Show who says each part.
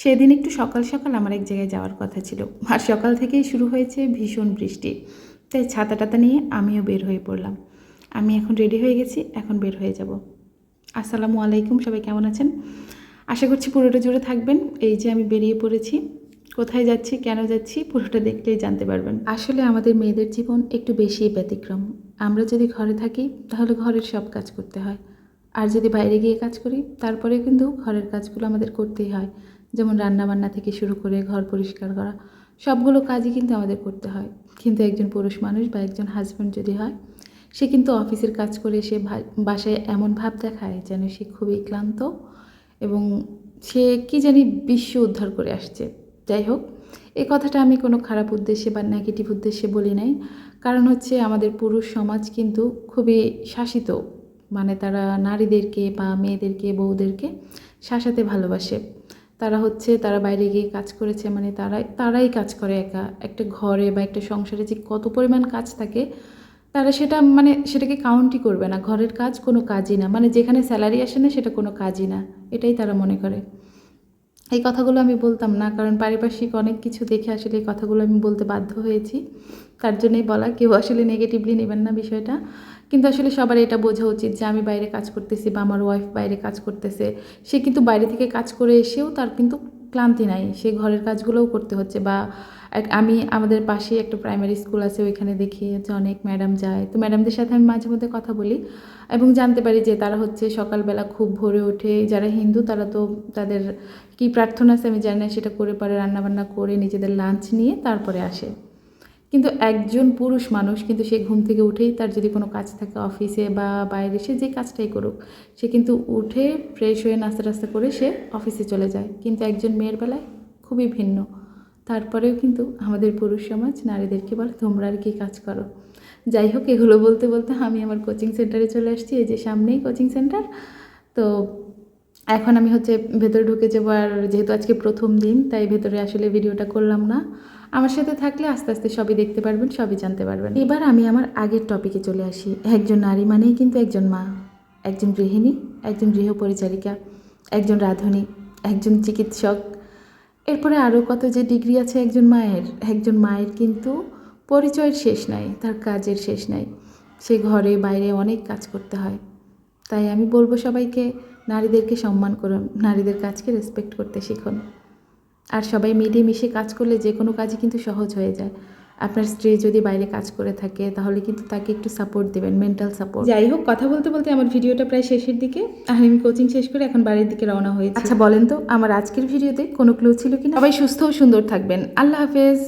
Speaker 1: সেদিন একটু সকাল সকাল আমার এক জায়গায় যাওয়ার কথা ছিল, আর সকাল থেকেই শুরু হয়েছে ভীষণ বৃষ্টি। তাই ছাতা টাতা নিয়ে আমিও বের হয়ে পড়লাম। আমি এখন রেডি হয়ে গেছি, এখন বের হয়ে যাব। আসসালামু আলাইকুম, সবাই কেমন আছেন? আশা করছি পুরোটা জুড়ে থাকবেন। এই যে আমি বেরিয়ে পড়েছি, কোথায় যাচ্ছি, কেন যাচ্ছি, পুরোটা দেখলেই জানতে পারবেন। আসলে আমাদের মেয়েদের জীবন একটু বেশিই ব্যতিক্রম। আমরা যদি ঘরে থাকি তাহলে ঘরের সব কাজ করতে হয়, আর যদি বাইরে গিয়ে কাজ করি তারপরে কিন্তু ঘরের কাজগুলো আমাদের করতেই হয়। যেমন রান্নাবান্না থেকে শুরু করে ঘর পরিষ্কার করা, সবগুলো কাজই কিন্তু আমাদের করতে হয়। কিন্তু একজন পুরুষ মানুষ বা একজন হাজব্যান্ড যদি হয়, সে কিন্তু অফিসের কাজ করে সে বাসায় এমন ভাব দেখায় যেন সে খুবই ক্লান্ত এবং সে কি জানি বিশ্ব উদ্ধার করে আসছে। যাই হোক, এই কথাটা আমি কোনো খারাপ উদ্দেশ্যে বা নেগেটিভ উদ্দেশ্যে বলি নাই। কারণ হচ্ছে আমাদের পুরুষ সমাজ কিন্তু খুবই শাসিত, মানে তারা নারীদেরকে বা মেয়েদেরকে, বউদেরকে শাসাতে ভালোবাসে। তারা বাইরে গিয়ে কাজ করেছে মানে তারাই কাজ করে একা। একটা ঘরে বা একটা সংসারে যে কত পরিমাণ কাজ থাকে, তারা সেটাকে কাউন্টই করবে না। ঘরের কাজ কোনো কাজই না, মানে যেখানে স্যালারি আসে না সেটা কোনো কাজই না, এটাই তারা মনে করে। এই কথাগুলো আমি বলতাম না, কারণ পারিপার্শ্বিক অনেক কিছু দেখে আসলে এই কথাগুলো আমি বলতে বাধ্য হয়েছি। তার জন্যই বলা, কেউ আসলে নেগেটিভলি নেবেন না বিষয়টা। কিন্তু আসলে সবার এটা বোঝা উচিত যে আমি বাইরে কাজ করতেছি বা আমার ওয়াইফ বাইরে কাজ করতেছে, সে কিন্তু বাইরে থেকে কাজ করে এসেও তার কিন্তু ক্লান্তি নাই, সে ঘরের কাজগুলোও করতে হচ্ছে। বা আমাদের পাশেই একটা প্রাইমারি স্কুল আছে, ওইখানে দেখি যে অনেক ম্যাডাম যায়, তো ম্যাডামদের সাথে আমি মাঝে মধ্যে কথা বলি এবং জানতে পারি যে তারা হচ্ছে সকালবেলা খুব ভোরে ওঠে। যারা হিন্দু তারা তো তাদের কি প্রার্থনা আছে আমি জানি না, সেটা করে পরে রান্নাবান্না করে নিজেদের লাঞ্চ নিয়ে তারপরে আসে। কিন্তু একজন পুরুষ মানুষ কিন্তু সে ঘুম থেকে উঠেই তার যদি কোনো কাজ থাকে অফিসে বা বাইরে, সে যে কাজটাই করুক, সে কিন্তু উঠে ফ্রেশ হয়ে নাস্তা টাস্তা করে সে অফিসে চলে যায়। কিন্তু একজন মেয়ের বেলায় খুবই ভিন্ন। তারপরেও কিন্তু আমাদের পুরুষ সমাজ নারীদেরকে বলে তোমরা আর কি কাজ করো। যাই হোক, এগুলো বলতে বলতে আমি আমার কোচিং সেন্টারে চলে আসছি। এই যে সামনেই কোচিং সেন্টার। তো এখন আমি হচ্ছে ভেতরে ঢুকে যাবো, আর যেহেতু আজকে প্রথম দিন তাই ভেতরে আসলে ভিডিওটা করলাম না। আমার সাথে থাকলে আস্তে আস্তে সবই দেখতে পারবেন, সবই জানতে পারবেন। এবার আমি আমার আগের টপিকে চলে আসি। একজন নারী মানেই কিন্তু একজন মা, একজন গৃহিণী, একজন গৃহপরিচারিকা, একজন রাঁধুনি, একজন চিকিৎসক, এরপরে আরও কত যে ডিগ্রি আছে একজন মায়ের। একজন মায়ের কিন্তু পরিচয়ের শেষ নাই, তার কাজের শেষ নাই। সে ঘরে বাইরে অনেক কাজ করতে হয়। তাই আমি বলবো সবাইকে, নারীদেরকে সম্মান করুন, নারীদের কাজকে রেসপেক্ট করতে শিখুন। আর সবাই মিলেমিশে কাজ করলে যে কোনো কাজই কিন্তু সহজ হয়ে যায়। আপনার স্ত্রী যদি বাইরে কাজ করে থাকে তাহলে কিন্তু তাকে একটু সাপোর্ট দেবেন, মেন্টাল সাপোর্ট। যাই হোক, কথা বলতে বলতে আমার ভিডিওটা প্রায় শেষের দিকে, আর আমি কোচিং শেষ করে এখন বাড়ির দিকে রওনা হয়েছি। আচ্ছা বলেন তো, আমার আজকের ভিডিওতে কোনো ক্লু ছিল কিনা? সবাই সুস্থ ও সুন্দর থাকবেন। আল্লাহ হাফেজ।